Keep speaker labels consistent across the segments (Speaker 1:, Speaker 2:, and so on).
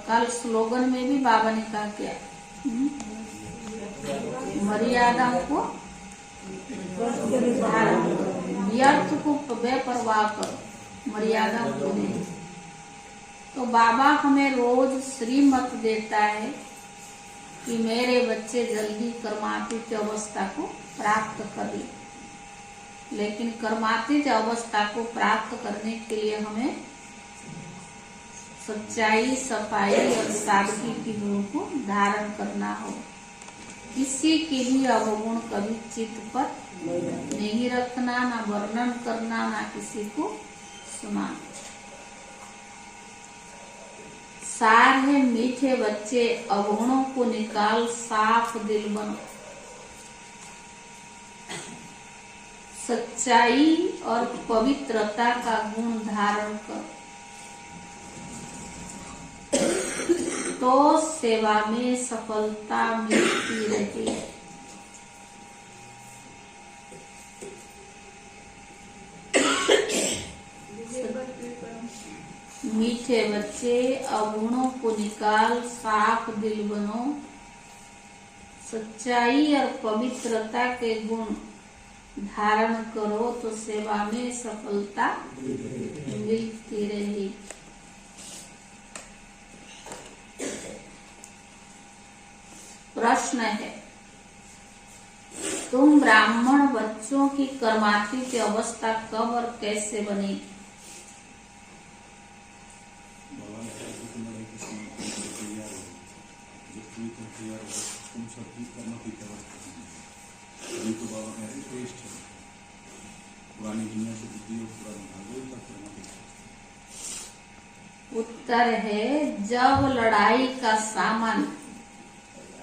Speaker 1: कल स्लोगन में भी बाबा ने कहा क्या, मर्यादा को धारण करो, व्यर्थ को बेपरवाह करो, मर्यादा को नहीं। तो बाबा हमें रोज श्रीमत देता है कि मेरे बच्चे जल्दी कर्मातीत अवस्था को प्राप्त कर ले, लेकिन कर्मातीत अवस्था को प्राप्त करने के लिए हमें सच्चाई, सफाई और सादगी की गुण को धारण करना हो। किसी की भी अवगुण कभी चित्त पर नहीं रखना, ना वर्णन करना, ना किसी को सुनाना। सार है मीठे बच्चे, अवगुणों को निकाल साफ दिल बनो। सच्चाई और पवित्रता का गुण धारण करो, तो सेवा में सफलता मिलती रहती है। मीठे बच्चे, अवगुणों को निकाल साफ दिल बनो। सच्चाई और पवित्रता के गुण धारण करो, तो सेवा में सफलता मिलती रहेगी। प्रश्न है, तुम ब्राह्मण बच्चों की कर्मातीत अवस्था कब और कैसे बनेगी? उत्तर है, जब लड़ाई का सामान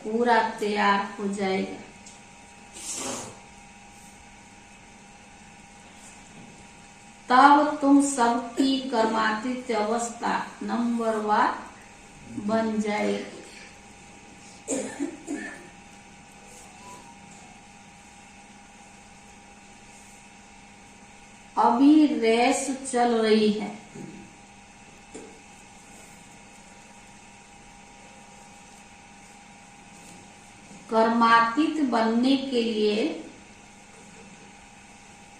Speaker 1: पूरा तैयार हो जाएगा, तब तुम सबकी कर्मातीत अवस्था नंबरवार बन जाएगी। अभी रेस चल रही है, कर्मातीत बनने के लिए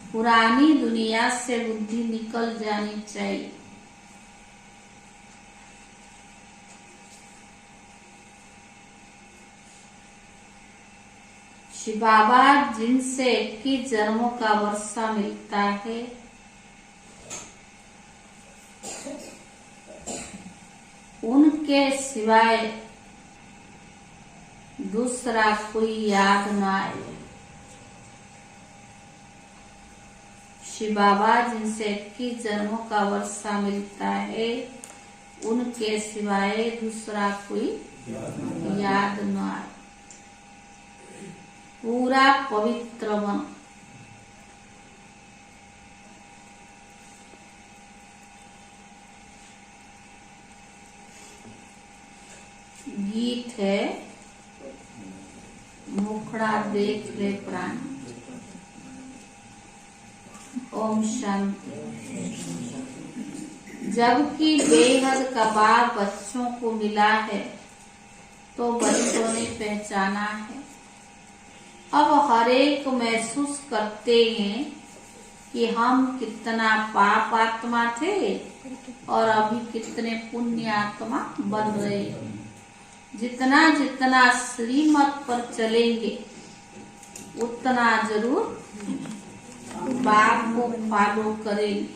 Speaker 1: पुरानी दुनिया से बुद्धि निकल जानी चाहिए। शिव बाबा जिनसे 21 जन्मों का वर्षा मिलता है, उनके सिवाय दूसरा कोई याद ना आए। शिव बाबा जिनसे 21 जन्मों का वर्षा मिलता है, उनके सिवाय दूसरा कोई याद न आए। पूरा पवित्र बनो। गीत है, मुखड़ा देख ले प्राण। ओम शांति। जबकि बेहद कबाब बच्चों को मिला है, तो बच्चों ने पहचाना है। अब हर एक महसूस करते हैं कि हम कितना पाप आत्मा थे और अभी कितने पुण्य आत्मा बन रहे हैं। जितना जितना श्रीमत पर चलेंगे, उतना जरूर बाप को फॉलो करेंगे।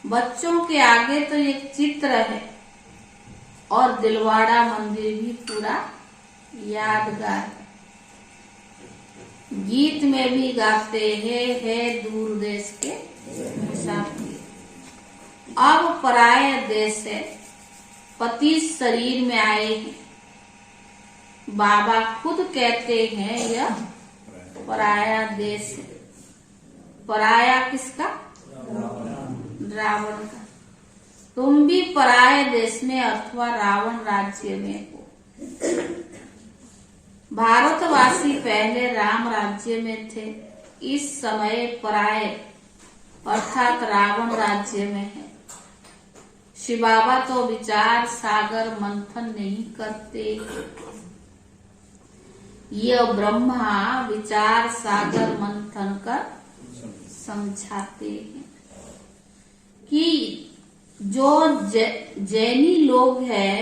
Speaker 1: बच्चों के आगे तो एक चित्र है और दिलवाड़ा मंदिर भी पूरा यादगार है। गीत में भी गाते हैं, है दूर देश के मुसाफिर। अब पराये देश है, पति शरीर में आए हैं। बाबा खुद कहते हैं यह पराया देश है। पराया किसका? रावण का। तुम भी पराये देश में अथवा रावण राज्य में हो। भारतवासी पहले राम राज्य में थे, इस समय पराये अर्थात रावण राज्य में है। श्री बाबा तो विचार सागर मंथन नहीं करते। यह ब्रह्मा विचार सागर मंथन कर समझाते हैं कि जो जैनी लोग हैं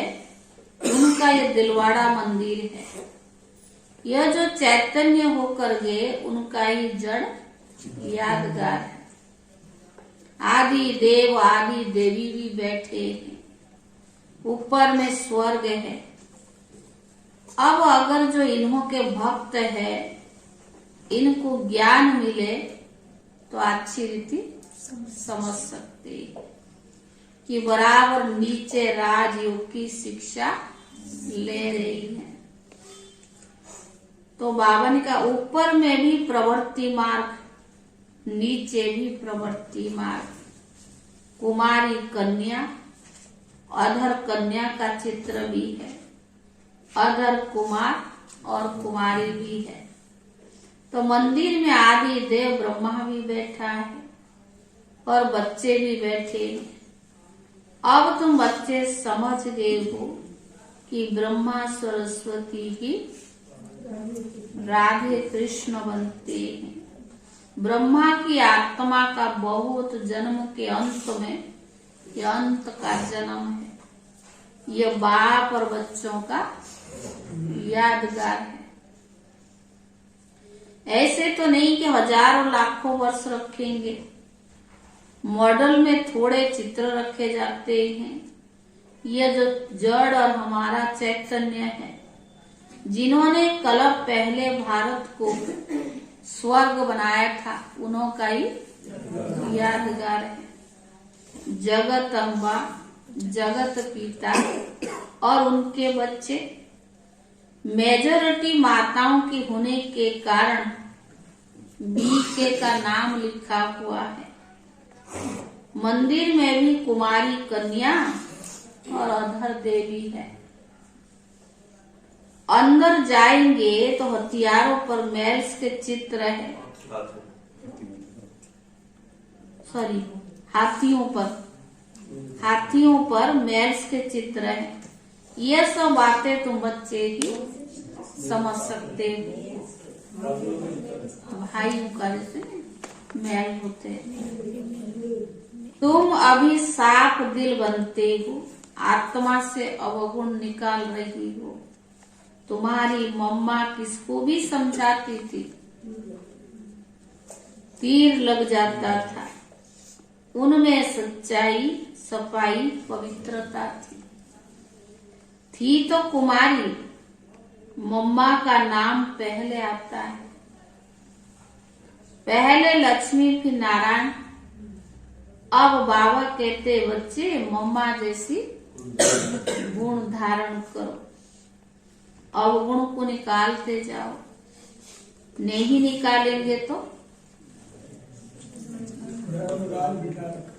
Speaker 1: उनका यह दिलवाड़ा मंदिर है। यह जो चैतन्य होकर गए उनका ही जड़ यादगार है। आदि देव आदि देवी भी बैठे हैं, ऊपर में स्वर्ग है। अब अगर जो इन्हों के भक्त है, इनको ज्ञान मिले तो अच्छी रीति समझ सकते हैं कि बराबर नीचे राजयोग की शिक्षा ले रही है। तो बाबा ने कहा ऊपर में भी प्रवृत्ति मार्ग, नीचे भी प्रवृत्ति मार्ग। कुमारी कन्या, अधर कन्या का चित्र भी है, अधर कुमार और कुमारी भी है। तो मंदिर में आदि देव ब्रह्मा भी बैठा है और बच्चे भी बैठे हैं। अब तुम बच्चे समझ गए हो कि ब्रह्मा सरस्वती ही राधे कृष्ण बनते हैं। ब्रह्मा की आत्मा का बहुत जन्म के अंत में ये अंत का जन्म है। ये बाप और बच्चों का यादगार है। ऐसे तो नहीं कि हजारों लाखों वर्ष रखेंगे। मॉडल में थोड़े चित्र रखे जाते हैं। यह जो जड़ और हमारा चैतन्य है, जिन्होंने कल पहले भारत को स्वर्ग बनाया था, उन्हों का ही यादगार है। जगत अम्बा, जगत पिता और उनके बच्चे, मेजॉरिटी माताओं की होने के कारण बीके का नाम लिखा हुआ है। मंदिर में भी कुमारी कन्या और अधर देवी है। अंदर जाएंगे तो हथियारों पर मैल्स के चित्र है, सॉरी हाथियों पर मैल्स के चित्र है। यह सब बातें तुम बच्चे ही समझ सकते हो। भाइयों का जैसे मैल होते हैं। तुम अभी साफ दिल बनते हो, आत्मा से अवगुण निकाल रही हो। तुम्हारी मम्मा किसको भी समझाती थी, तीर लग जाता था। उनमें सच्चाई, सफाई, पवित्रता थी तो कुमारी। मम्मा का नाम पहले आता है, पहले लक्ष्मी फिर नारायण। अब बाबा कहते बच्चे मम्मा जैसी गुण धारण करो। अवगुण को निकालते जाओ, नहीं निकालेंगे तो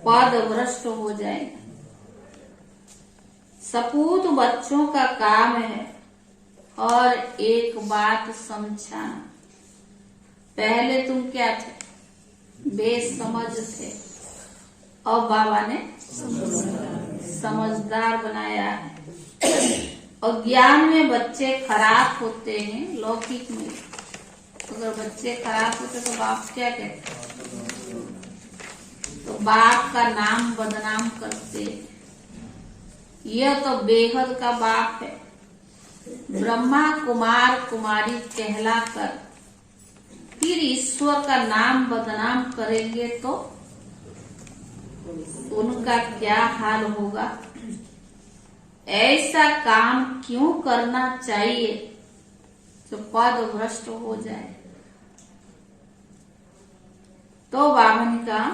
Speaker 1: पद भ्रष्ट हो जाएगा। सपूत बच्चों का काम है और एक बात समझाना। पहले तुम क्या थे, बेसमझ थे, और बाबा ने समझदार बनाया है। और ज्ञान में बच्चे खराब होते हैं, लौकिक में अगर बच्चे खराब होते तो बाप क्या कहते, तो बाप का नाम बदनाम करते। यह तो बेहद का बाप है। ब्रह्मा कुमार कुमारी कहलाकर फिर ईश्वर का नाम बदनाम करेंगे तो उनका क्या हाल होगा। ऐसा काम क्यों करना चाहिए जो पद भ्रष्ट हो जाए। तो बाबा ने कहा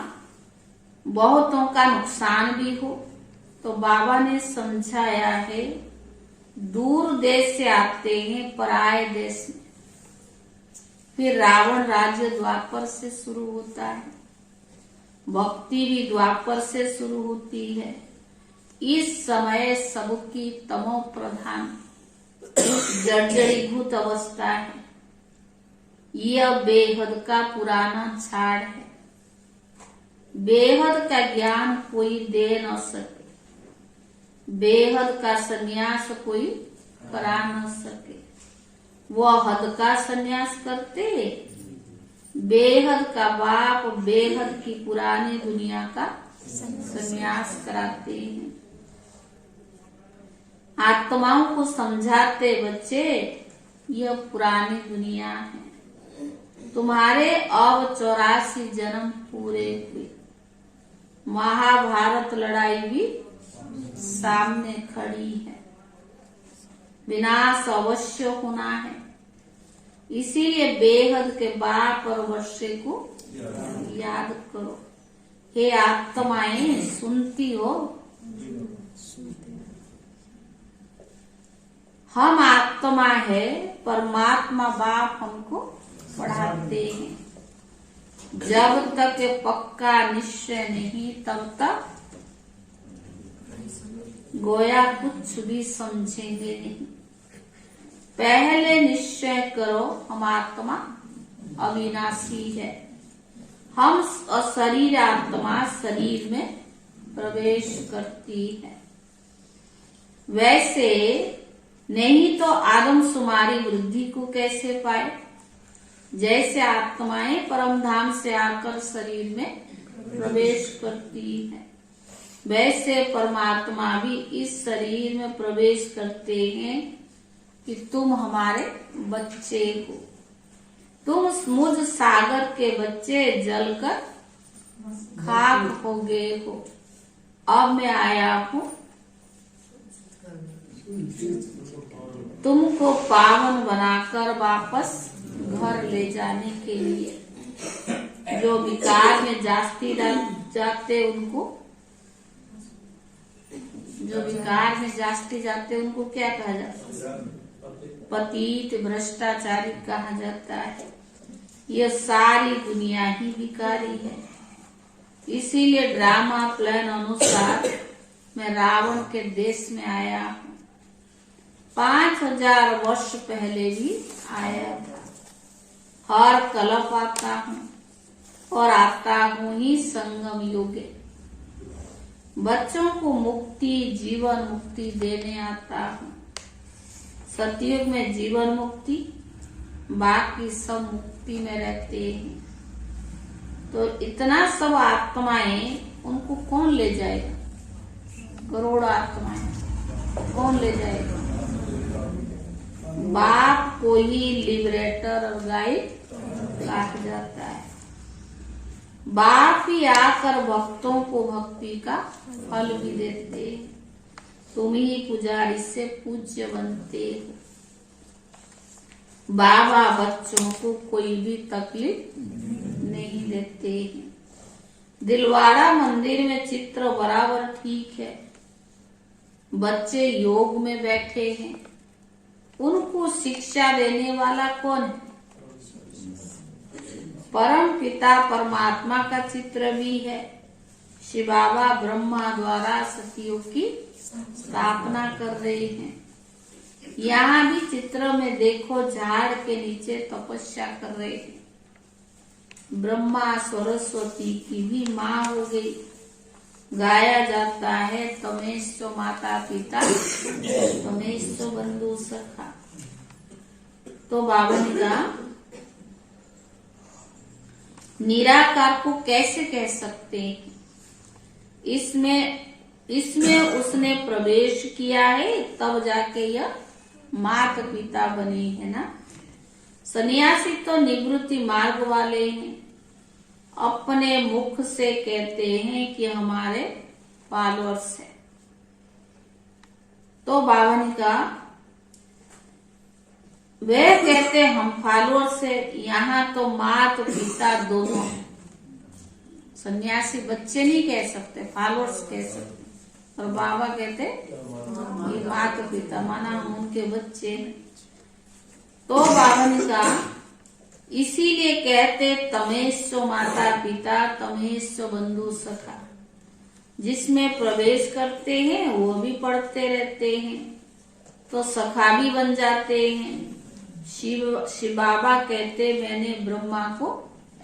Speaker 1: बहुतों का नुकसान भी हो, तो बाबा ने समझाया है दूर देश से आते हैं पराये देश में। फिर रावण राज्य द्वापर से शुरू होता है, भक्ति भी द्वापर से शुरू होती है। इस समय सबकी तमो प्रधान जर्जरीभूत अवस्था है। यह बेहद का पुराना झाड़ है। बेहद का ज्ञान कोई दे न सके। बेहद का संन्यास कोई करा न सके। वह हद का संन्यास करते, बेहद का बाप बेहद की पुरानी दुनिया का संन्यास कराते हैं। आत्माओं को समझाते बच्चे, यह पुरानी दुनिया है, तुम्हारे अब 84 जन्म पूरे हुए, महाभारत लड़ाई भी सामने खड़ी है, विनाश अवश्य होना है। इसीलिए बेहद के बाप और वर्षे को याद करो। हे आत्माएं, सुनती हो? हम आत्मा है, परमात्मा बाप हमको पढ़ाते हैं। जब तक ये पक्का निश्चय नहीं, तब तक गोया कुछ भी समझेंगे नहीं। पहले निश्चय करो, हम आत्मा अविनाशी है, हम अशरीर आत्मा शरीर में प्रवेश करती है। वैसे नहीं तो आदमशुमारी वृद्धि को कैसे पाए? जैसे आत्माएं परम धाम से आकर शरीर में प्रवेश करती है, वैसे परमात्मा भी इस शरीर में प्रवेश करते हैं कि तुम हमारे बच्चे हो, तुम मुझ सागर के बच्चे जलकर खाक हो गए हो। अब मैं आया हूँ तुमको पावन बनाकर वापस घर ले जाने के लिए। जो विकार में जाते उनको, जो विकार में जाते उनको क्या कहा जाता है? पतित भ्रष्टाचारी कहा जाता है। यह सारी दुनिया ही विकारी है। इसीलिए ड्रामा प्लान अनुसार मैं रावण के देश में आया हूँ। 5000 वर्ष पहले भी आया था। हर कल्प आता हूँ और आता हूँ ही संगम युगे। बच्चों को मुक्ति, जीवन मुक्ति देने आता हूँ। सतयुग में जीवन मुक्ति, बाकी सब मुक्ति में रहते हैं। तो इतना सब आत्माएं, उनको कौन ले जाएगा? करोड़ आत्माएं कौन ले जाएगा? बाप को ही लिबरेटर और गाइड कहा जाता है। बाप ही आकर भक्तों को भक्ति का फल भी देते हैं। तुम ही पुजारी से पूज्य बनते हो। बाबा बच्चों को कोई भी तकलीफ नहीं देते हैं। दिलवाड़ा मंदिर में चित्र बराबर ठीक है। बच्चे योग में बैठे हैं, उनको शिक्षा देने वाला कौन है? परम पिता परमात्मा का चित्र भी है। शिव बाबा ब्रह्मा द्वारा सतयुग की स्थापना कर रहे हैं। यहाँ भी चित्र में देखो, झाड़ के नीचे तपस्या कर रहे हैं। ब्रह्मा सरस्वती की भी माँ हो गई। गाया जाता है तमेश्व माता पिता तमेश्व बंधु सखा। तो बाबा ने कहा निराकार को कैसे कह सकते हैं? इसमें उसने प्रवेश किया है, तब जाके यह माता पिता बने है ना। सन्यासी तो निवृत्ति मार्ग वाले हैं, अपने मुख से कहते हैं कि हमारे फॉलोअर्स हैं। तो बाबा ने कहा वे कहते हैं हम फॉलोअर्स है। यहाँ तो माता पिता दोनों हैं। सन्यासी बच्चे नहीं कह सकते, फॉलोअर्स कह सकते। और बाबा कहते ये माता पिता, माना हम उनके बच्चे हैं। तो बाबा ने कहा इसीलिए कहते तमेश्व माता पिता तमेश्व बंधु सखा। जिसमें प्रवेश करते हैं वो भी पढ़ते रहते हैं, तो सखा भी बन जाते हैं। शिव बाबा कहते मैंने ब्रह्मा को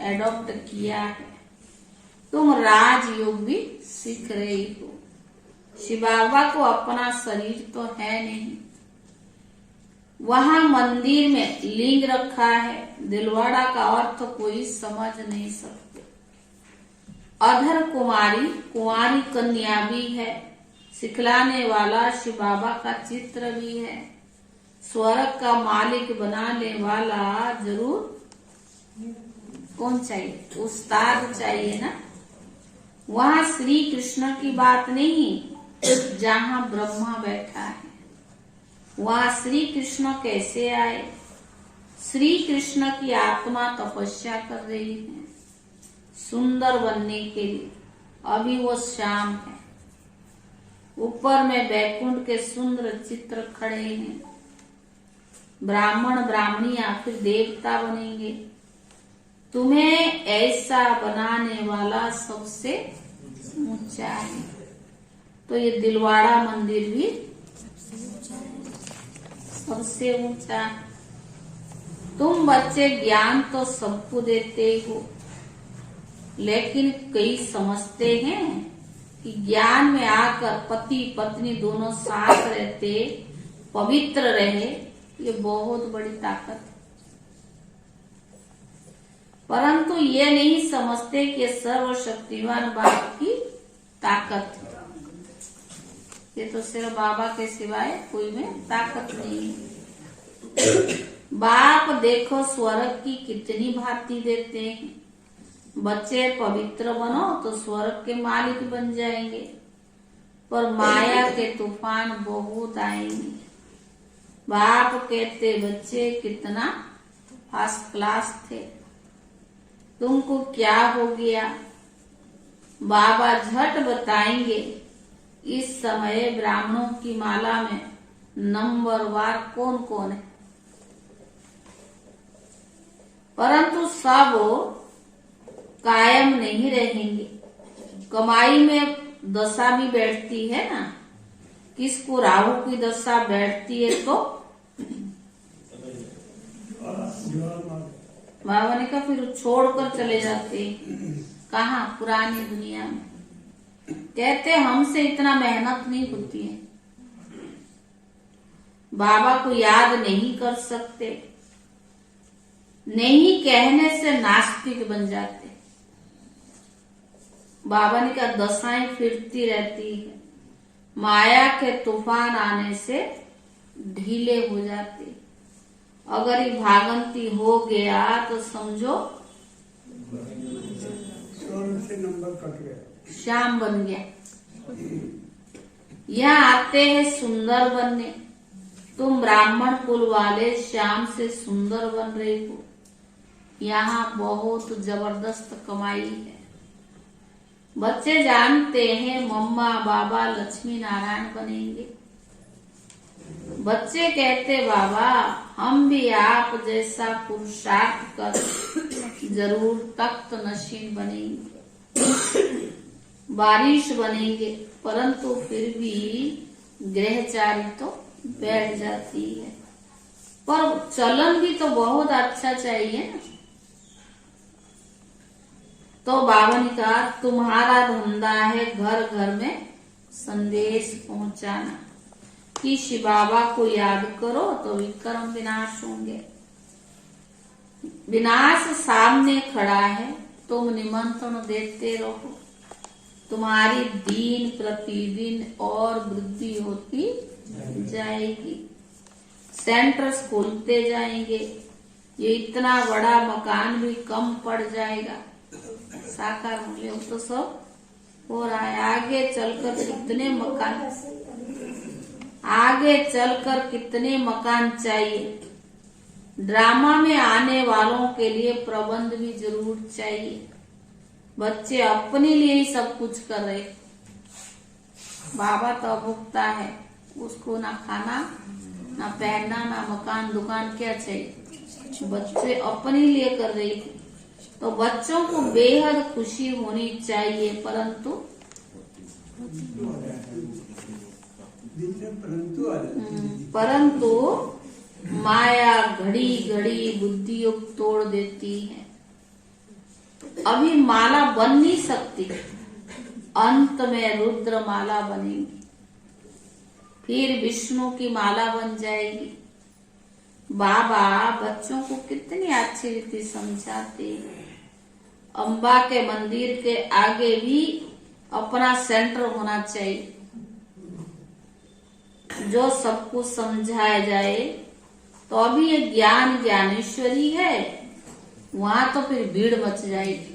Speaker 1: एडॉप्ट किया है, तुम राजयोग भी सीख रही हो। शिव बाबा को अपना शरीर तो है नहीं। वहां मंदिर में लिंग रखा है। दिलवाड़ा का अर्थ कोई समझ नहीं सकते। अधर कुमारी, कुंवारी कन्या भी है। सिखलाने वाला शिव बाबा का चित्र भी है। स्वर्ग का मालिक बनाने वाला जरूर कौन चाहिए? उस्ताद चाहिए ना। वहां श्री कृष्ण की बात नहीं, जहां ब्रह्मा बैठा है। वहां श्री कृष्ण कैसे आए? श्री कृष्ण की आत्मा तपस्या कर रही है सुंदर बनने के लिए। अभी वो शाम है। ऊपर में बैकुंठ के सुंदर चित्र खड़े हैं। ब्राह्मण ब्राह्मणियां फिर देवता बनेंगे। तुम्हें ऐसा बनाने वाला सबसे ऊंचा है। तो ये दिलवाड़ा मंदिर भी सबसे ऊंचा। तुम बच्चे ज्ञान तो सबको देते हो, लेकिन कई समझते हैं कि ज्ञान में आकर पति पत्नी दोनों साथ रहते, पवित्र रहे, ये बहुत बड़ी ताकत है। परंतु ये नहीं समझते कि सर्वशक्तिवान बाप की ताकत है। ये तो सिर्फ बाबा के सिवाय कोई में ताकत नहीं है। बाप देखो स्वर्ग की कितनी भांति देते हैं। बच्चे पवित्र बनो तो स्वर्ग के मालिक बन जाएंगे, पर माया के तूफान बहुत आएंगे। बाप कहते बच्चे कितना फर्स्ट क्लास थे, तुमको क्या हो गया? बाबा झट बताएंगे। इस समय ब्राह्मणों की माला में नंबरवार कौन कौन है? परंतु सब कायम नहीं रहेंगे। कमाई में दशा भी बैठती है ना। किसको राहु की दशा बैठती है तो बाबा ने कहा फिर छोड़कर चले जाते। कहाँ? पुरानी दुनिया में। कहते हमसे इतना मेहनत नहीं होती है। बाबा को याद नहीं कर सकते। नहीं कहने से नास्तिक बन जाते। बाबा ने कहा दशाएं फिरती रहती है। माया के तूफान आने से ढीले हो जाते। अगर ये भागंती हो गया तो समझो
Speaker 2: से नंबर कट गया,
Speaker 1: श्याम बन गया। यहाँ आते हैं सुंदर बनने। तुम ब्राह्मण कुल वाले श्याम से सुंदर बन रहे हो। यहाँ बहुत जबरदस्त कमाई है। बच्चे जानते हैं मम्मा बाबा लक्ष्मी नारायण बनेंगे। बच्चे कहते बाबा हम भी आप जैसा पुरुषार्थ कर जरूर तख्त नशीन बनेंगे, बारिश बनेंगे। परंतु फिर भी ग्रहचारी तो बैठ जाती है। पर चलन भी तो बहुत अच्छा चाहिए ना। तो बाबा ने कहा तुम्हारा धंधा है घर घर में संदेश पहुंचाना कि शिव बाबा को याद करो तो विक्रम विनाश होंगे। विनाश सामने खड़ा है, तुम निमंत्रण देते रहो। तुम्हारी दिन प्रतिदिन और वृद्धि होती जाएगी। सेंटर्स खोलते जाएंगे। ये इतना बड़ा मकान भी कम पड़ जाएगा। साकार मूल्य तो सब हो रहा है। आगे चलकर कितने मकान चाहिए। ड्रामा में आने वालों के लिए प्रबंध भी जरूर चाहिए। बच्चे अपने लिए ही सब कुछ कर रहे। बाबा तो अभुक्ता है, उसको ना खाना ना पहनना ना मकान दुकान क्या चाहिए। बच्चे अपने लिए कर रहे थे। तो बच्चों को बेहद खुशी होनी चाहिए। परंतु माया घड़ी घड़ी बुद्धि तोड़ देती है। अभी माला बन नहीं सकती, अंत में रुद्र माला बनेगी। फिर विष्णु की माला बन जाएगी। बाबा बच्चों को कितनी अच्छी रीति समझाते हैं। अम्बा के मंदिर के आगे भी अपना सेंटर होना चाहिए, जो सब कुछ समझाया जाए। तो अभी ये ज्ञान ज्ञानेश्वरी है, वहां तो फिर भीड़ मच जाएगी।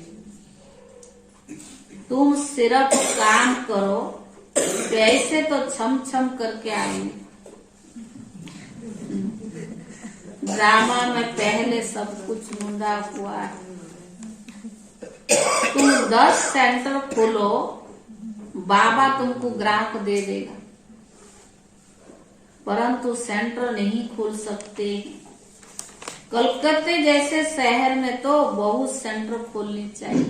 Speaker 1: तुम सिर्फ काम करो, पैसे तो छम छम करके आएंगे। ड्रामा में पहले सब कुछ मुंडा हुआ है। तुम 10 सेंटर खोलो, बाबा तुमको ग्राहक दे देगा, परंतु सेंटर नहीं खोल सकते। कलकत्ते जैसे शहर में तो बहुत सेंटर खोलनी चाहिए।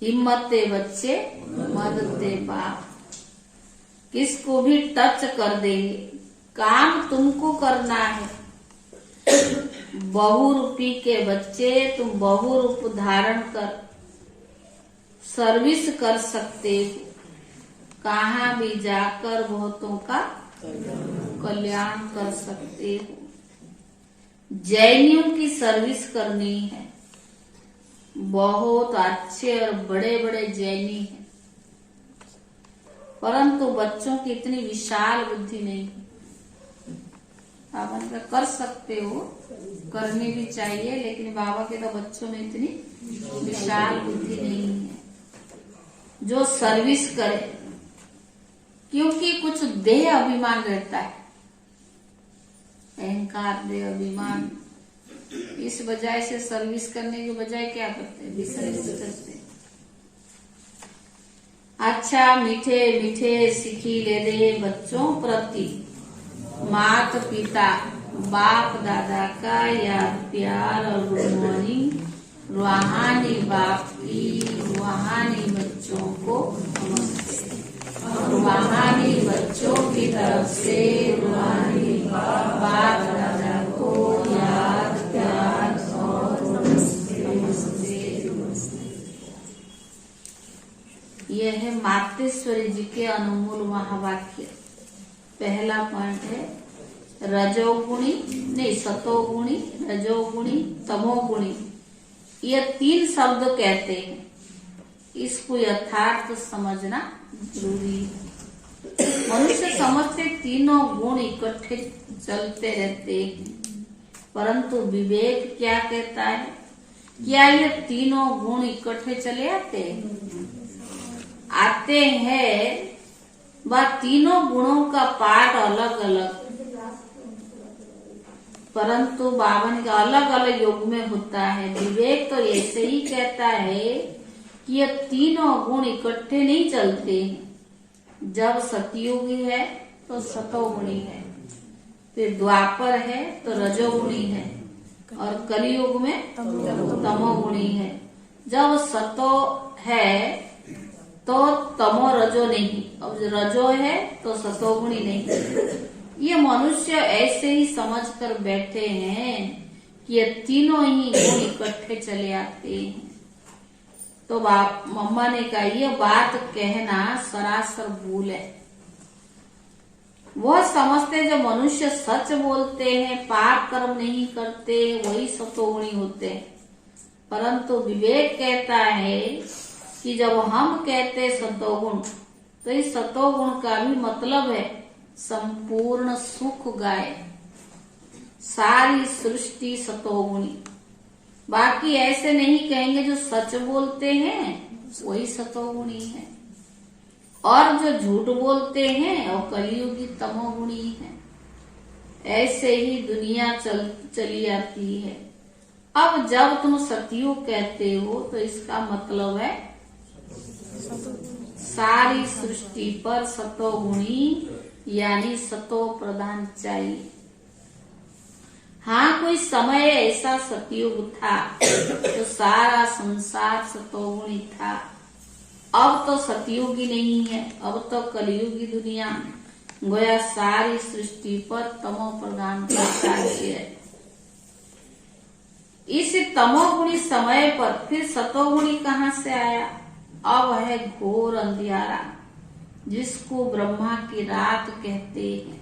Speaker 1: हिम्मते बच्चे मददे बाप, किसको भी टच कर देंगे। काम तुमको करना है। बहुरूपी के बच्चे, तुम बहुरूप धारण कर सर्विस कर सकते हो। कहाँ भी जाकर बहुतों का कल्याण कर सकते हो। जैनियों की सर्विस करनी है। बहुत अच्छे और बड़े बड़े जैनी हैं, परंतु बच्चों की इतनी विशाल बुद्धि नहीं है। आप उनका कर सकते हो, करनी भी चाहिए, लेकिन बाबा के तो बच्चों में इतनी विशाल बुद्धि नहीं है जो सर्विस करे। क्योंकि कुछ देह अभिमान रहता है, अहंकार देह अभिमान, इस वजह से सर्विस करने के बजाय क्या करते हैं, सर्विस करते हैं। अच्छा मीठे मीठे सीखी ले दे बच्चों प्रति माता पिता बाप दादा का याद प्यार और रूहानी बाप की, रूहानी बच्चों को रूहानी बच्चों की तरफ से रूहानी बाप दादा को याद प्यार और नमस्ते। यह है मातेश्वरी जी के अनमोल महावाक्य। पहला पॉइंट है रजोगुणी नहीं सतोगुणी, रजोगुणी, तमोगुणी, ये 3 शब्द कहते हैं। इसको यथार्थ समझना जरूरी है। मनुष्य समझते तीनों गुण इकट्ठे चलते रहते हैं, परंतु विवेक क्या कहता है, क्या ये तीनों गुण इकट्ठे चले आते हैं? वह तीनों गुणों का पाठ अलग अलग, परंतु बावन का अलग अलग योग में होता है। विवेक तो ऐसे ही कहता है कि ये तीनों गुण इकट्ठे नहीं चलते हैं। जब सतयुगी है तो सतोगुणी है, फिर द्वापर है तो रजोगुणी है, और कलियुग में तमोगुणी है। जब सतो है तो तमो रजो नहीं, अब रजो है तो सतोगुणी नहीं। ये मनुष्य ऐसे ही समझ कर बैठे हैं कि ये तीनों ही गुण इकट्ठे चले आते हैं। तो मम्मा ने कहा ये बात कहना सरासर भूल है। वह समझते जो मनुष्य सच बोलते हैं, पाप कर्म नहीं करते, वही सतोगुणी होते हैं। परंतु विवेक कहता है कि जब हम कहते सतोगुण, तो इस सतोगुण का भी मतलब है संपूर्ण सुख गाय, सारी सृष्टि सतोगुणी। बाकी ऐसे नहीं कहेंगे जो सच बोलते हैं वही सतोगुणी है, और जो झूठ बोलते हैं वो कलियुगी तमोगुणी है। ऐसे ही दुनिया चली आती है। अब जब तुम सतयुग कहते हो तो इसका मतलब है सारी सृष्टि पर सतोगुणी यानी सतो प्रधान चाहिए। हाँ कोई समय ऐसा सतयुग था तो सारा संसार सतोगुणी था। अब तो सतयुगी नहीं है, अब तो कलियुगी दुनिया गोया सारी सृष्टि पर तमो प्रधान का राज्य है। इस तमोगुणी समय पर फिर सतोगुणी कहाँ से आया? अब है घोर अंधियारा। जिसको ब्रह्मा की रात कहते हैं।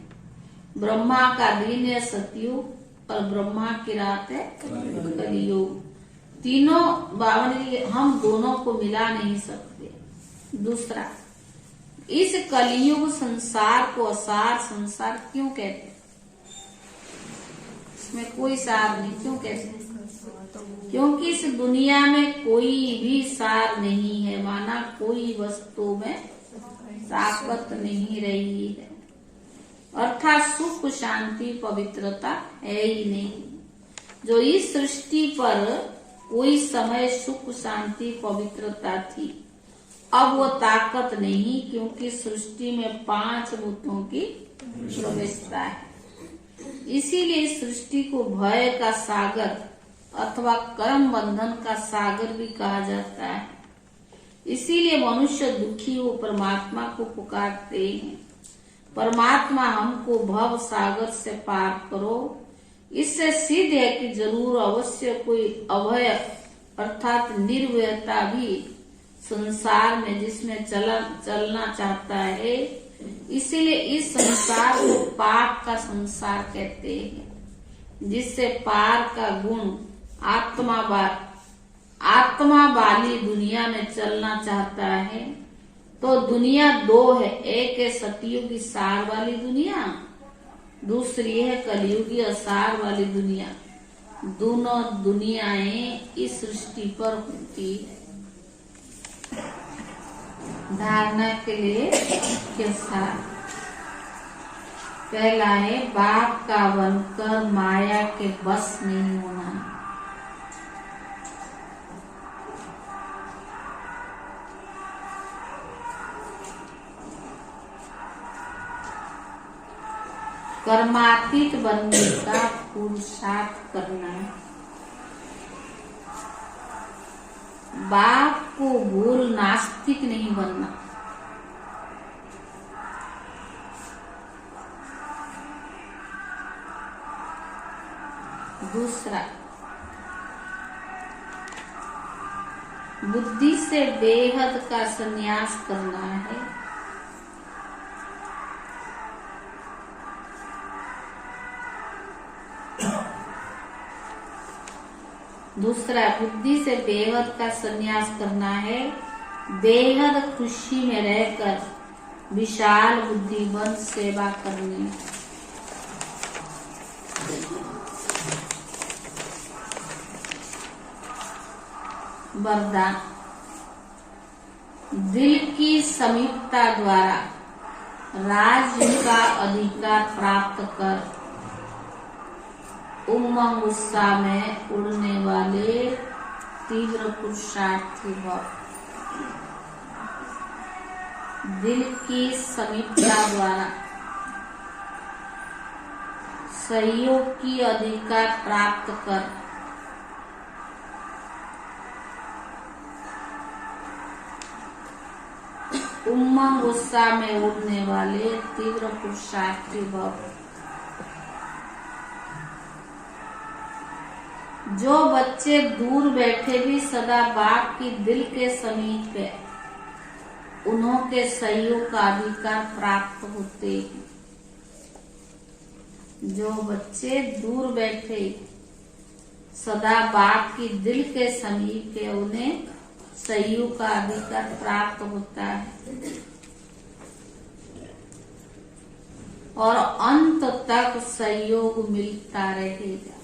Speaker 1: ब्रह्मा का दिन है सतयुग और ब्रह्मा की रात है कलयुग। तीनों 52 हम दोनों को मिला नहीं सकते। दूसरा, इस कलयुग संसार को असार संसार क्यों कहते हैं? इसमें कोई सार नहीं, क्यों कहते हैं? क्योंकि इस दुनिया में कोई भी सार नहीं है, माना कोई वस्तु में ताकत नहीं रही है, अर्थात सुख शांति पवित्रता है ही नहीं। जो इस सृष्टि पर कोई समय सुख शांति पवित्रता थी, अब वो ताकत नहीं, क्योंकि सृष्टि में 5 भूतों की प्रवेशता है। इसीलिए इस सृष्टि को भय का सागर अथवा कर्म बंधन का सागर भी कहा जाता है। इसीलिए मनुष्य दुखी हो परमात्मा को पुकारते हैं, परमात्मा हमको भव सागर से पार करो। इससे सिद्ध है कि जरूर अवश्य कोई अभय अर्थात निर्भयता भी संसार में जिसमें चलना चाहता है। इसीलिए इस संसार को पाप का संसार कहते हैं, जिससे पार का गुण आत्मा वाली दुनिया में चलना चाहता है। तो दुनिया 2 है, एक है सतयुगी सार वाली दुनिया, दूसरी है कलयुगी असार वाली दुनिया। दोनों दुनियाएं इस सृष्टि पर होती है। धारणा के लिए कैसा? पहला है बाप का बनकर माया के बस नहीं होना। कर्मातीत बनने का पुरुषार्थ करना। बाप को भूल नास्तिक नहीं बनना। दूसरा, बुद्धि से बेहद का संन्यास करना है। दूसरा, बुद्धि से बेहद का संन्यास करना है। बेहद खुशी में रहकर विशाल बुद्धि बन सेवा करनी। वरदान, दिल की समीपता द्वारा राज्य का अधिकार प्राप्त कर उमंग उत्साह में उड़ने वाले तीव्र पुरुषार्थी भव। दिल की समीपता द्वारा सहयोग की अधिकार प्राप्त कर उमंग उत्साह में उड़ने वाले तीव्र पुरुषार्थी भव। जो बच्चे दूर बैठे भी सदा बाप की दिल के समीप है, उन्हों के सहयोग का अधिकार प्राप्त होते हैं। जो बच्चे दूर बैठे सदा बाप की दिल के समीप है, उन्हें सहयोग का अधिकार प्राप्त होता है और अंत तक सहयोग मिलता रहेगा।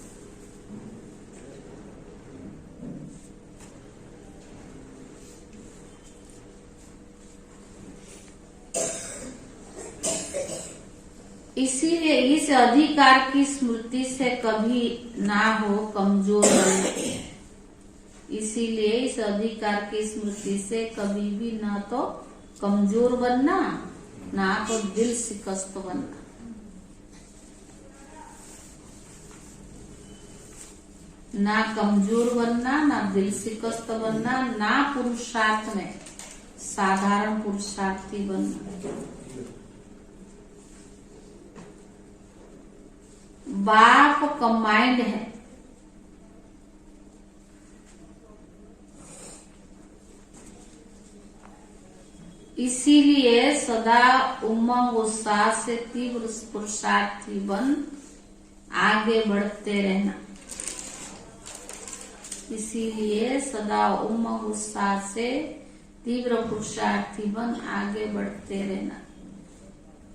Speaker 1: इसीलिए इस अधिकार की स्मृति से कभी ना हो कमजोर बनना। इसीलिए इस अधिकार की स्मृति से कभी भी ना तो कमजोर बनना, ना तो दिल शिकस्त बनना। ना कमजोर बनना, ना दिल शिकस्त बनना, ना पुरुषार्थ में साधारण पुरुषार्थी बनना। बाप कंबाइंड है, इसीलिए सदा उमंग उत्साह से तीव्र पुरुषार्थी बन आगे बढ़ते रहना। इसीलिए सदा उमंग उत्साह से तीव्र पुरुषार्थी बन आगे बढ़ते रहना।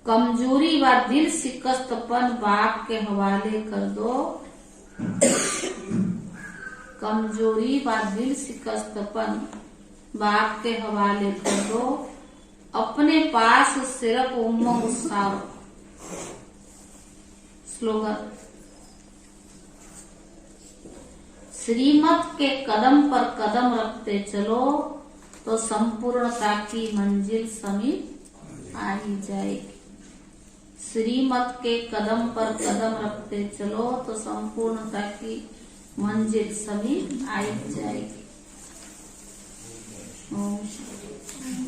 Speaker 1: कमजोरी व दिल शिकस्तपन बाप के हवाले कर दो। कमजोरी व दिल शिकस्तपन बाप के हवाले कर दो। अपने पास सिर्फ उमंग उत्साह। स्लोगन, श्रीमत के कदम पर कदम रखते चलो तो संपूर्णता की मंजिल समीप आ ही जाएगी। श्रीमत के कदम पर कदम रखते चलो तो संपूर्णता की मंजिल समीप आ ही जाएगी। ओम शांति।